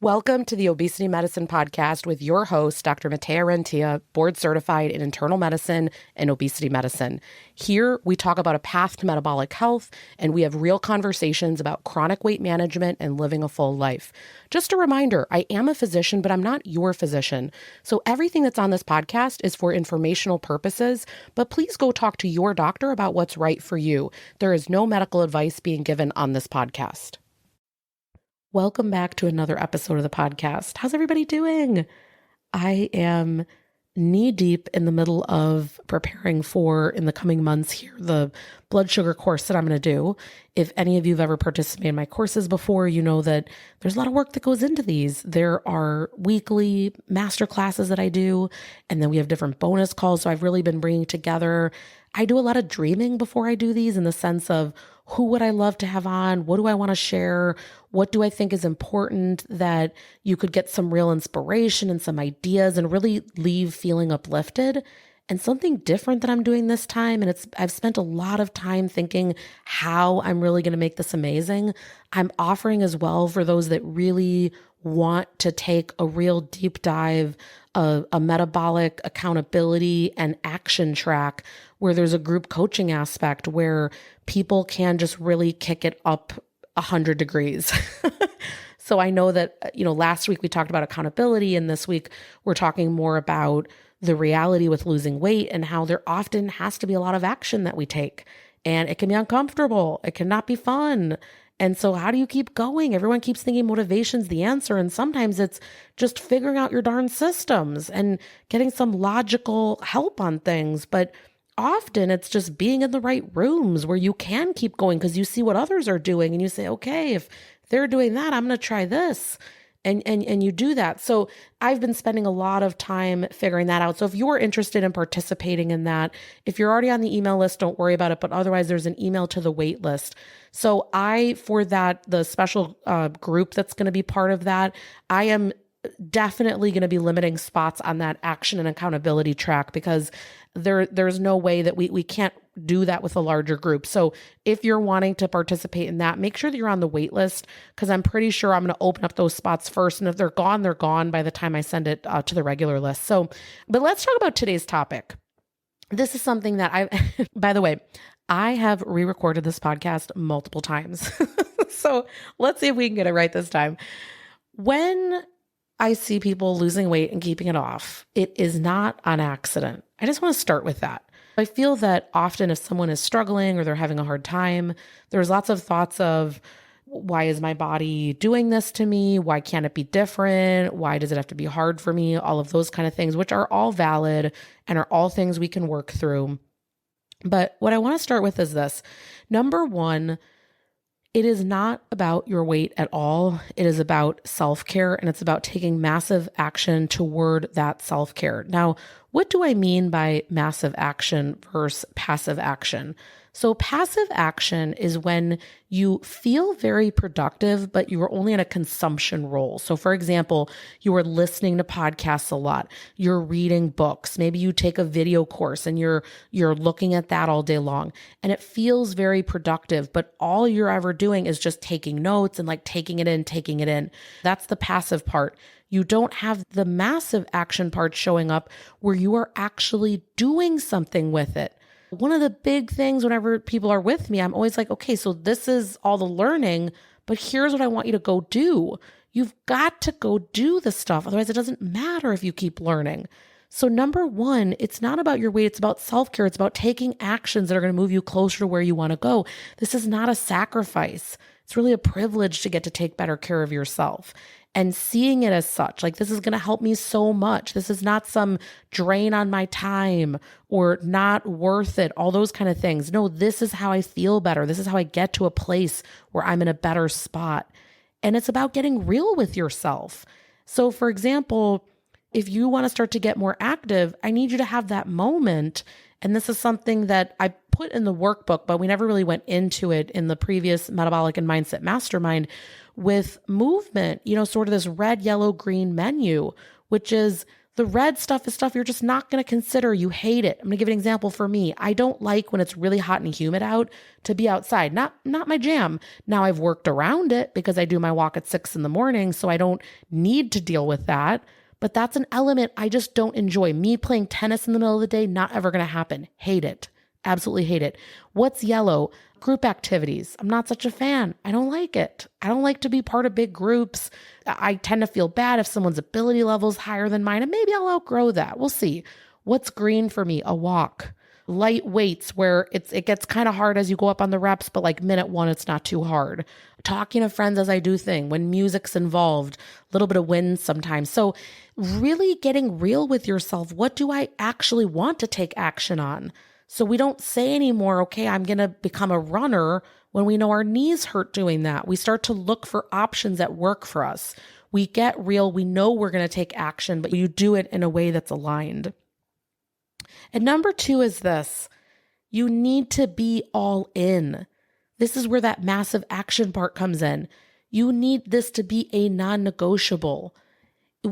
Welcome to the Obesity Medicine Podcast with your host, Dr.Rentea, board certified in internal medicine and obesity medicine. Here, we talk about a path to metabolic health, and we have real conversations about chronic weight management and living a full life. Just a reminder, I am a physician, but I'm not your physician. So everything that's on this podcast is for informational purposes, but please go talk to your doctor about what's right for you. There is no medical advice being given on this podcast. Welcome back to another episode of the podcast. How's everybody doing? I am knee deep in the middle of preparing for, in the coming months here, the blood sugar course that I'm going to do. If any of you have ever participated in my courses before, you know that there's a lot of work that goes into these. There are weekly master classes that I do, and then we have different bonus calls. So I've really been bringing together. I do a lot of dreaming before I do these, in the sense of who would I love to have on? What do I want to share? What do I think is important that you could get some real inspiration and some ideas and really leave feeling uplifted? And something different that I'm doing this time, and I've spent a lot of time thinking how I'm really going to make this amazing. I'm offering as well for those that really want to take a real deep dive, a metabolic accountability and action track, where there's a group coaching aspect where people can just really kick it up 100 degrees. So I know that, last week we talked about accountability, and this week we're talking more about the reality with losing weight and how there often has to be a lot of action that we take, and it can be uncomfortable. It cannot be fun. And so how do you keep going? Everyone keeps thinking motivation's the answer. And sometimes it's just figuring out your darn systems and getting some logical help on things. But often it's just being in the right rooms where you can keep going because you see what others are doing and you say, okay, if they're doing that, I'm going to try this. And you do that. So I've been spending a lot of time figuring that out. So if you're interested in participating in that, if you're already on the email list, don't worry about it. But otherwise, there's an email to the wait list. So for the special group that's going to be part of that, I am definitely going to be limiting spots on that action and accountability track, because there's no way that we can't do that with a larger group. So if you're wanting to participate in that, make sure that you're on the wait list, because I'm pretty sure I'm going to open up those spots first. And if they're gone by the time I send it to the regular list. But let's talk about today's topic. This is something that by the way, I have re-recorded this podcast multiple times. So let's see if we can get it right this time. When I see people losing weight and keeping it off, it is not on accident. I just want to start with that. I feel that often if someone is struggling or they're having a hard time, there's lots of thoughts of, why is my body doing this to me? Why can't it be different? Why does it have to be hard for me? All of those kind of things, which are all valid and are all things we can work through. But what I want to start with is this. Number one, it is not about your weight at all. It is about self-care, and it's about taking massive action toward that self-care. Now, what do I mean by massive action versus passive action? So passive action is when you feel very productive, but you are only in a consumption role. So for example, you are listening to podcasts a lot, you're reading books, maybe you take a video course and you're looking at that all day long, and it feels very productive, but all you're ever doing is just taking notes and like taking it in. That's the passive part. You don't have the massive action part showing up where you are actually doing something with it. One of the big things whenever people are with me, I'm always like, okay, so this is all the learning, but here's what I want you to go do. You've got to go do the stuff. Otherwise, it doesn't matter if you keep learning. So number one, it's not about your weight. It's about self-care. It's about taking actions that are going to move you closer to where you want to go. This is not a sacrifice. It's really a privilege to get to take better care of yourself. And seeing it as such, like, this is going to help me so much. This is not some drain on my time or not worth it, all those kind of things. No, this is how I feel better. This is how I get to a place where I'm in a better spot. And it's about getting real with yourself. So for example, if you want to start to get more active, I need you to have that moment. And this is something that I put in the workbook, but we never really went into it in the previous Metabolic and Mindset Mastermind, with movement, sort of this red, yellow, green menu, which is The red stuff is stuff you're just not going to consider. You hate it. I'm going to give an example for me. I don't like when it's really hot and humid out to be outside. Not my jam. Now I've worked around it because I do my walk at 6 a.m, so I don't need to deal with that. But that's an element I just don't enjoy. Me playing tennis in the middle of the day, not ever going to happen. Hate it. Absolutely hate it. What's yellow? Group activities. I'm not such a fan. I don't like it. I don't like to be part of big groups. I tend to feel bad if someone's ability level is higher than mine, and maybe I'll outgrow that. We'll see. What's green for me? A walk. Light weights where it gets kind of hard as you go up on the reps, but like minute 1, it's not too hard. Talking to friends as I do thing, when music's involved, a little bit of wind sometimes. So really getting real with yourself. What do I actually want to take action on? So we don't say anymore, okay, I'm going to become a runner when we know our knees hurt doing that. We start to look for options that work for us. We get real. We know we're going to take action, but you do it in a way that's aligned. And number 2 is this. You need to be all in. This is where that massive action part comes in. You need this to be a non-negotiable.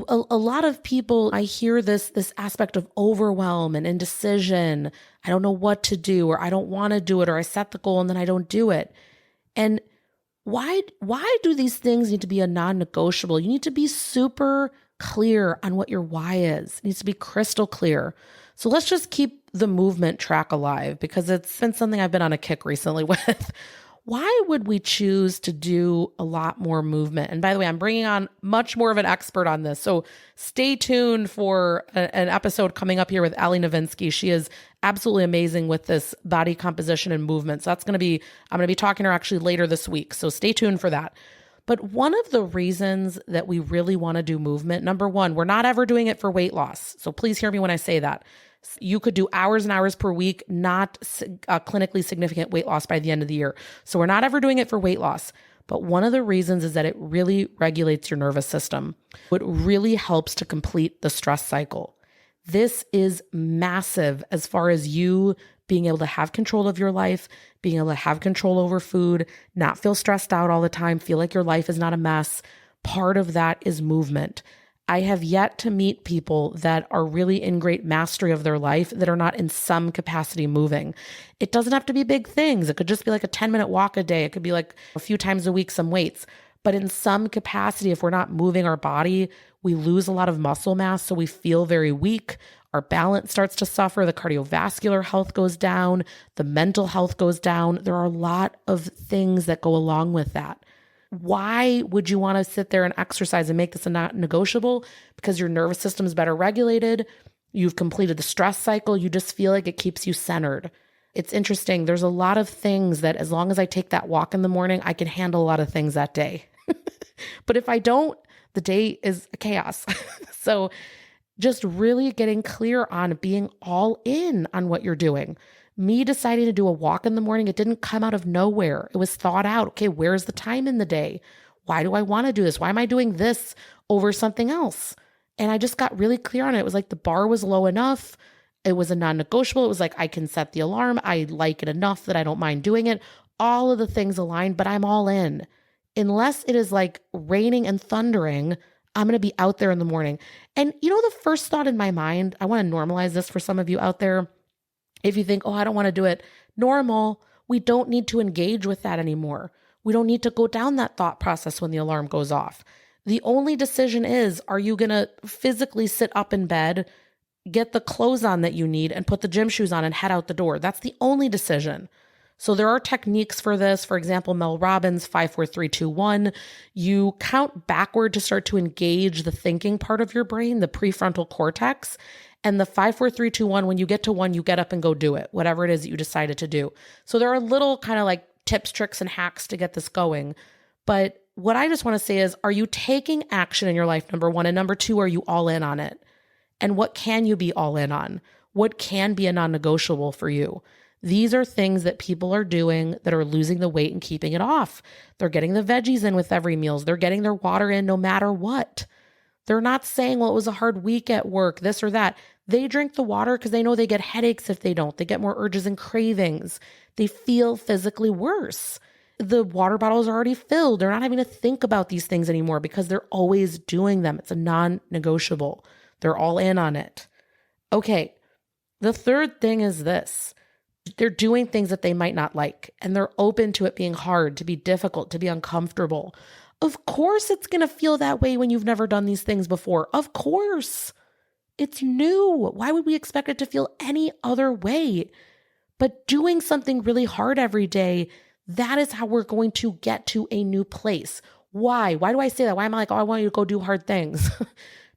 A lot of people, I hear this aspect of overwhelm and indecision. I don't know what to do, or I don't want to do it, or I set the goal and then I don't do it. And why do these things need to be a non-negotiable? You need to be super clear on what your why is. It needs to be crystal clear. So let's just keep the movement track alive, because it's been something I've been on a kick recently with. Why would we choose to do a lot more movement? And by the way, I'm bringing on much more of an expert on this. So stay tuned for an episode coming up here with Ali Novinsky. She is absolutely amazing with this body composition and movement. So I'm going to be talking to her actually later this week. So stay tuned for that. But one of the reasons that we really want to do movement, number 1, we're not ever doing it for weight loss. So please hear me when I say that. You could do hours and hours per week, not clinically significant weight loss by the end of the year. So we're not ever doing it for weight loss. But one of the reasons is that it really regulates your nervous system. It really helps to complete the stress cycle. This is massive as far as you being able to have control of your life, being able to have control over food, not feel stressed out all the time, feel like your life is not a mess. Part of that is movement. I have yet to meet people that are really in great mastery of their life that are not in some capacity moving. It doesn't have to be big things. It could just be like a 10-minute walk a day. It could be like a few times a week, some weights. But in some capacity, if we're not moving our body, we lose a lot of muscle mass. So we feel very weak. Our balance starts to suffer. The cardiovascular health goes down. The mental health goes down. There are a lot of things that go along with that. Why would you want to sit there and exercise and make this a not negotiable? Because your nervous system is better regulated. You've completed the stress cycle. You just feel like it keeps you centered. It's interesting. There's a lot of things that as long as I take that walk in the morning, I can handle a lot of things that day. But if I don't, the day is chaos. So just really getting clear on being all in on what you're doing. Me deciding to do a walk in the morning, it didn't come out of nowhere. It was thought out. Okay, where's the time in the day? Why do I want to do this? Why am I doing this over something else? And I just got really clear on it. It was like the bar was low enough. It was a non-negotiable. It was like I can set the alarm. I like it enough that I don't mind doing it. All of the things aligned, but I'm all in. Unless it is like raining and thundering, I'm going to be out there in the morning. And the first thought in my mind, I want to normalize this for some of you out there. If you think, oh, I don't want to do it, normal, we don't need to engage with that anymore. We don't need to go down that thought process when the alarm goes off. The only decision is, are you going to physically sit up in bed, get the clothes on that you need, and put the gym shoes on and head out the door? That's the only decision. So there are techniques for this. For example, Mel Robbins, 5, 4, 3, 2, 1. You count backward to start to engage the thinking part of your brain, the prefrontal cortex. And the 5, 4, 3, 2, 1, when you get to 1, you get up and go do it, whatever it is that you decided to do. So there are little kind of like tips, tricks, and hacks to get this going. But what I just want to say is, are you taking action in your life, number 1? And number 2, are you all in on it? And what can you be all in on? What can be a non-negotiable for you? These are things that people are doing that are losing the weight and keeping it off. They're getting the veggies in with every meal. They're getting their water in no matter what. They're not saying, well, it was a hard week at work, this or that. They drink the water because they know they get headaches if they don't. They get more urges and cravings. They feel physically worse. The water bottles are already filled. They're not having to think about these things anymore because they're always doing them. It's a non-negotiable. They're all in on it. Okay. The third thing is this. They're doing things that they might not like, and they're open to it being hard, to be difficult, to be uncomfortable. Of course, it's going to feel that way when you've never done these things before. Of course. It's new. Why would we expect it to feel any other way? But doing something really hard every day, that is how we're going to get to a new place. Why? Why do I say that? Why am I like, oh, I want you to go do hard things?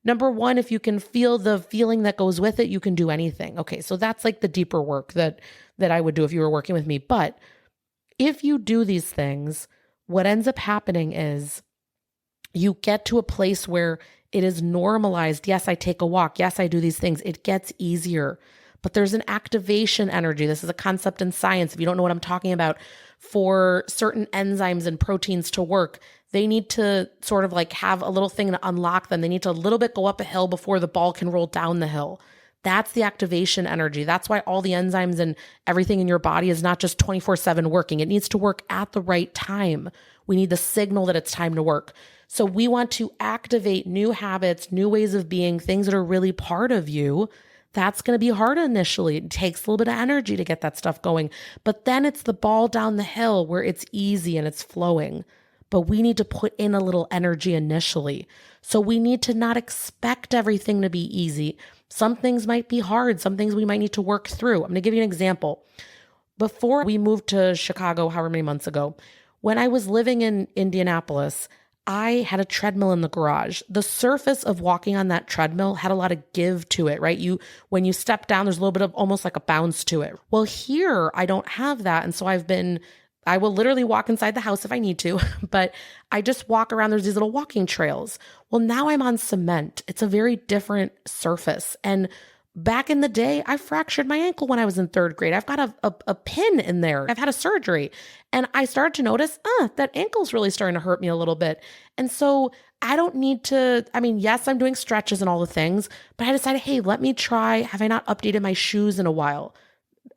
Number one, if you can feel the feeling that goes with it, you can do anything. Okay, so that's like the deeper work that I would do if you were working with me. But if you do these things, what ends up happening is you get to a place where it is normalized. Yes, I take a walk. Yes, I do these things. It gets easier. But there's an activation energy. This is a concept in science. If you don't know what I'm talking about, for certain enzymes and proteins to work, they need to sort of like have a little thing to unlock them. They need to a little bit go up a hill before the ball can roll down the hill. That's the activation energy. That's why all the enzymes and everything in your body is not just 24/7 working. It needs to work at the right time. We need the signal that it's time to work. So we want to activate new habits, new ways of being, things that are really part of you. That's going to be hard initially. It takes a little bit of energy to get that stuff going. But then it's the ball down the hill where it's easy and it's flowing. But we need to put in a little energy initially. So we need to not expect everything to be easy. Some things might be hard. Some things we might need to work through. I'm going to give you an example. Before we moved to Chicago, however many months ago, when I was living in Indianapolis, I had a treadmill in the garage. The surface of walking on that treadmill had a lot of give to it, right? When you step down, there's a little bit of almost like a bounce to it. Well, here I don't have that. And so I will literally walk inside the house if I need to, but I just walk around. There's these little walking trails. Well, now I'm on cement. It's a very different surface. And back in the day, I fractured my ankle when I was in third grade. I've got a pin in there. I've had a surgery. And I started to notice, that ankle's really starting to hurt me a little bit. And so I don't need to, yes, I'm doing stretches and all the things, but I decided, hey, let me try. Have I not updated my shoes in a while?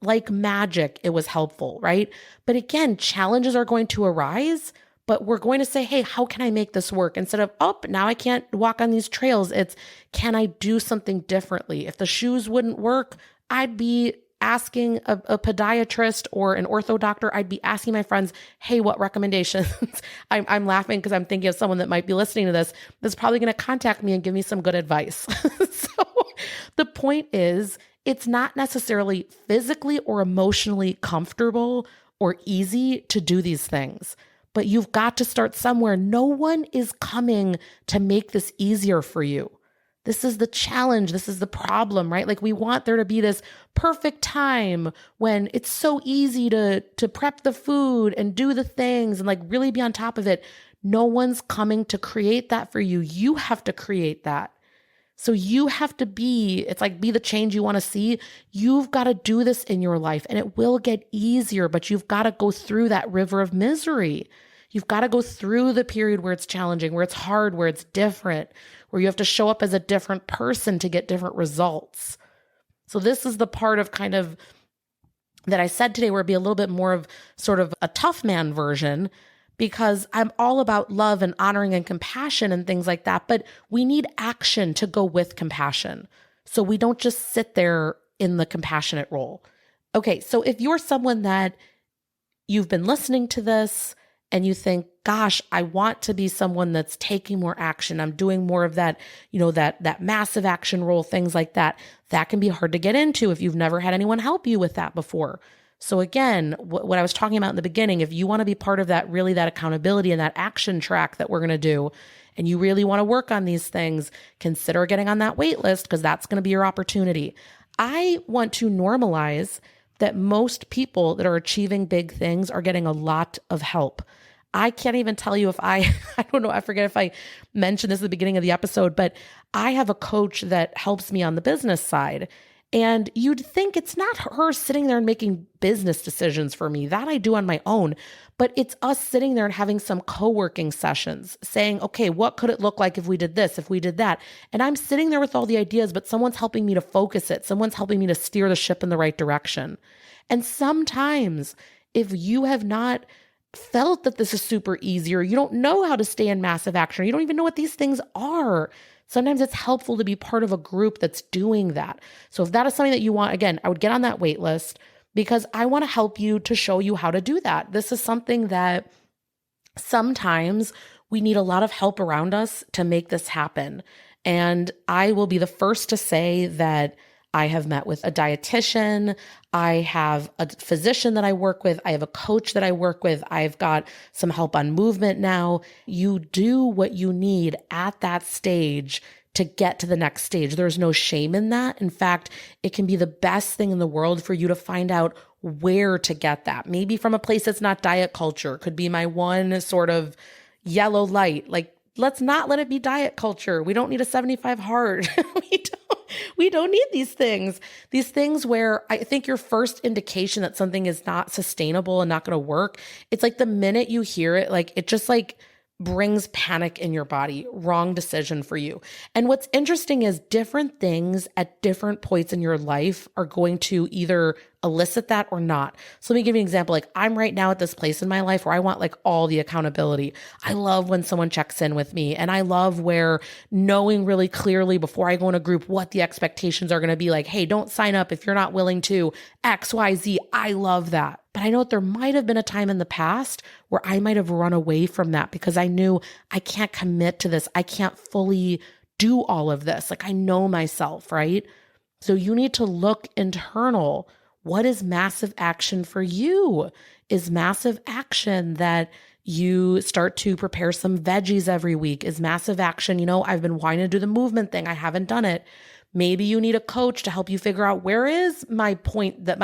Like magic, it was helpful, right? But again, challenges are going to arise, but we're going to say, hey, how can I make this work? Instead of, now I can't walk on these trails. It's, can I do something differently? If the shoes wouldn't work, I'd be asking a podiatrist or an ortho doctor. I'd be asking my friends, hey, what recommendations? I'm laughing because I'm thinking of someone that might be listening to this that's probably going to contact me and give me some good advice. So the point is, it's not necessarily physically or emotionally comfortable or easy to do these things. But you've got to start somewhere. No one is coming to make this easier for you. This is the challenge. This is the problem, right? Like we want there to be this perfect time when it's so easy to prep the food and do the things and like really be on top of it. No one's coming to create that for you. You have to create that. So you have to be the change you want to see. You've got to do this in your life and it will get easier, but you've got to go through that river of misery. You've got to go through the period where it's challenging, where it's hard, where it's different, where you have to show up as a different person to get different results. So this is the part of kind of that I said today where it'd be a little bit more of sort of a tough man version, because I'm all about love and honoring and compassion and things like that. But we need action to go with compassion. So we don't just sit there in the compassionate role. Okay, so if you're someone that you've been listening to this and you think, gosh, I want to be someone that's taking more action. I'm doing more of that, that massive action role, things like that. That can be hard to get into if you've never had anyone help you with that before. So again, what I was talking about in the beginning, if you want to be part of that, really that accountability and that action track that we're going to do, and you really want to work on these things, consider getting on that wait list because that's going to be your opportunity. I want to normalize that most people that are achieving big things are getting a lot of help. I can't even tell you if I don't know, I forget if I mentioned this at the beginning of the episode, but I have a coach that helps me on the business side. And you'd think it's not her sitting there and making business decisions for me. That I do on my own. But it's us sitting there and having some co-working sessions saying, okay, what could it look like if we did this, if we did that? And I'm sitting there with all the ideas, but someone's helping me to focus it. Someone's helping me to steer the ship in the right direction. And sometimes if you have not felt that this is super easy, or you don't know how to stay in massive action, or you don't even know what these things are. Sometimes it's helpful to be part of a group that's doing that. So if that is something that you want, again, I would get on that wait list because I want to help you to show you how to do that. This is something that sometimes we need a lot of help around us to make this happen. And I will be the first to say that I have met with a dietitian. I have a physician that I work with. I have a coach that I work with. I've got some help on movement now. You do what you need at that stage to get to the next stage. There's no shame in that. In fact, it can be the best thing in the world for you to find out where to get that. Maybe from a place that's not diet culture. It could be my one sort of yellow light. Like, let's not let it be diet culture. We don't need a 75 hard. We don't need these things. These things where I think your first indication that something is not sustainable and not going to work, it's like the minute you hear it, like it just like brings panic in your body. Wrong decision for you. And what's interesting is different things at different points in your life are going to either elicit that or not. So let me give you an example. Like I'm right now at this place in my life where I want like all the accountability. I love when someone checks in with me, and I love where knowing really clearly before I go in a group what the expectations are going to be, like, hey, don't sign up if you're not willing to X, Y, Z. I love that. But I know that there might have been a time in the past where I might have run away from that because I knew I can't commit to this. I can't fully do all of this. Like I know myself, right? So you need to look internal. What is massive action for you? Is massive action that you start to prepare some veggies every week? Is massive action, I've been wanting to do the movement thing. I haven't done it. Maybe you need a coach to help you figure out where is my point that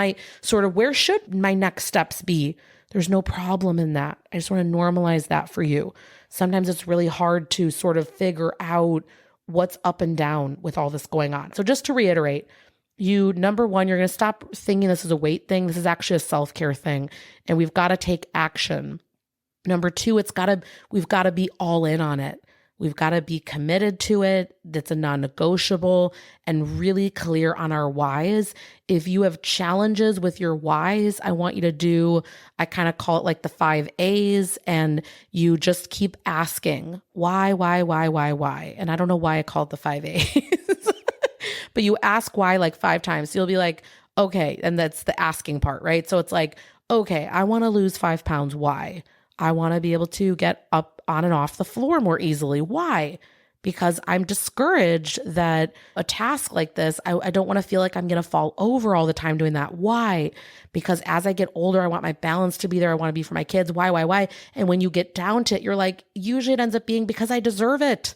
where should my next steps be? There's no problem in that. I just want to normalize that for you. Sometimes it's really hard to sort of figure out what's up and down with all this going on. So just to reiterate, number one, you're going to stop thinking this is a weight thing. This is actually a self-care thing, and we've got to take action. Number two, we've got to be all in on it. We've got to be committed to it. That's a non-negotiable, and really clear on our whys. If you have challenges with your whys, I want you to do, I kind of call it like the 5 A's, and you just keep asking why. And I don't know why I call it the 5 A's. But you ask why like 5 times. So you'll be like, okay. And that's the asking part, right? So it's like, okay, I want to lose 5 pounds. Why? I want to be able to get up on and off the floor more easily. Why? Because I'm discouraged that a task like this, I don't want to feel like I'm going to fall over all the time doing that. Why? Because as I get older, I want my balance to be there. I want to be for my kids. Why? And when you get down to it, you're like, usually it ends up being because I deserve it.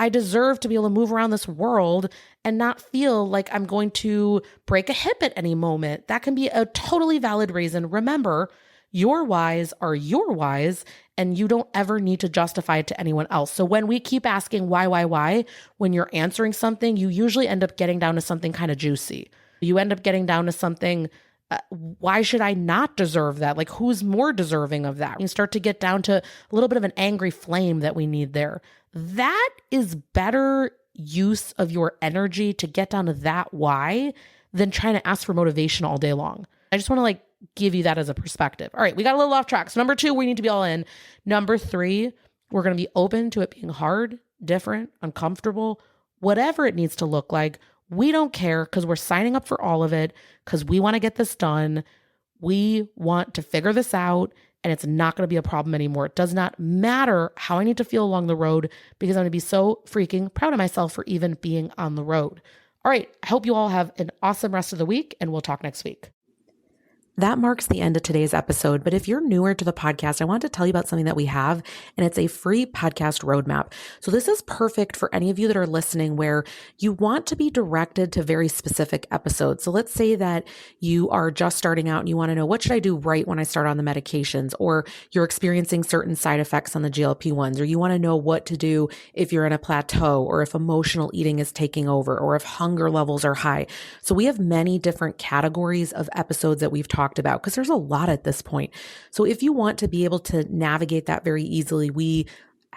I deserve to be able to move around this world and not feel like I'm going to break a hip at any moment. That can be a totally valid reason. Remember, your whys are your whys, and you don't ever need to justify it to anyone else. So when we keep asking why, when you're answering something, you usually end up getting down to something kind of juicy. You end up getting down to something, why should I not deserve that? Like, who's more deserving of that? You start to get down to a little bit of an angry flame that we need there. That is better use of your energy to get down to that why than trying to ask for motivation all day long. I just want to give you that as a perspective. All right, we got a little off track. So number 2, we need to be all in. Number 3, we're going to be open to it being hard, different, uncomfortable, whatever it needs to look like. We don't care because we're signing up for all of it because we want to get this done. We want to figure this out, and it's not going to be a problem anymore. It does not matter how I need to feel along the road because I'm going to be so freaking proud of myself for even being on the road. All right, I hope you all have an awesome rest of the week, and we'll talk next week. That marks the end of today's episode. But if you're newer to the podcast, I want to tell you about something that we have, and it's a free podcast roadmap. So this is perfect for any of you that are listening where you want to be directed to very specific episodes. So let's say that you are just starting out and you want to know, what should I do right when I start on the medications? Or you're experiencing certain side effects on the GLP-1s, or you want to know what to do if you're in a plateau, or if emotional eating is taking over, or if hunger levels are high. So we have many different categories of episodes that we've talked about because there's a lot at this point. So if you want to be able to navigate that very easily, we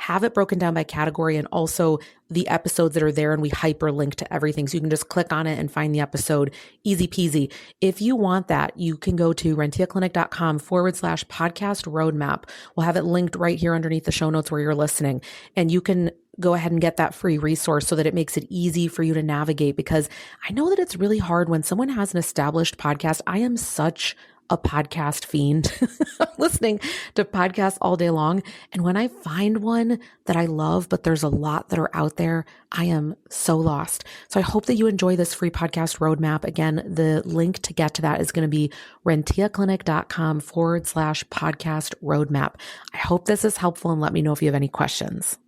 have it broken down by category and also the episodes that are there, and we hyperlink to everything. So you can just click on it and find the episode, easy peasy. If you want that, you can go to renteaclinic.com/podcast roadmap. We'll have it linked right here underneath the show notes where you're listening. And you can go ahead and get that free resource so that it makes it easy for you to navigate, because I know that it's really hard when someone has an established podcast. I am such a podcast fiend. I'm listening to podcasts all day long. And when I find one that I love, but there's a lot that are out there, I am so lost. So I hope that you enjoy this free podcast roadmap. Again, the link to get to that is going to be renteaclinic.com/podcast roadmap. I hope this is helpful, and let me know if you have any questions.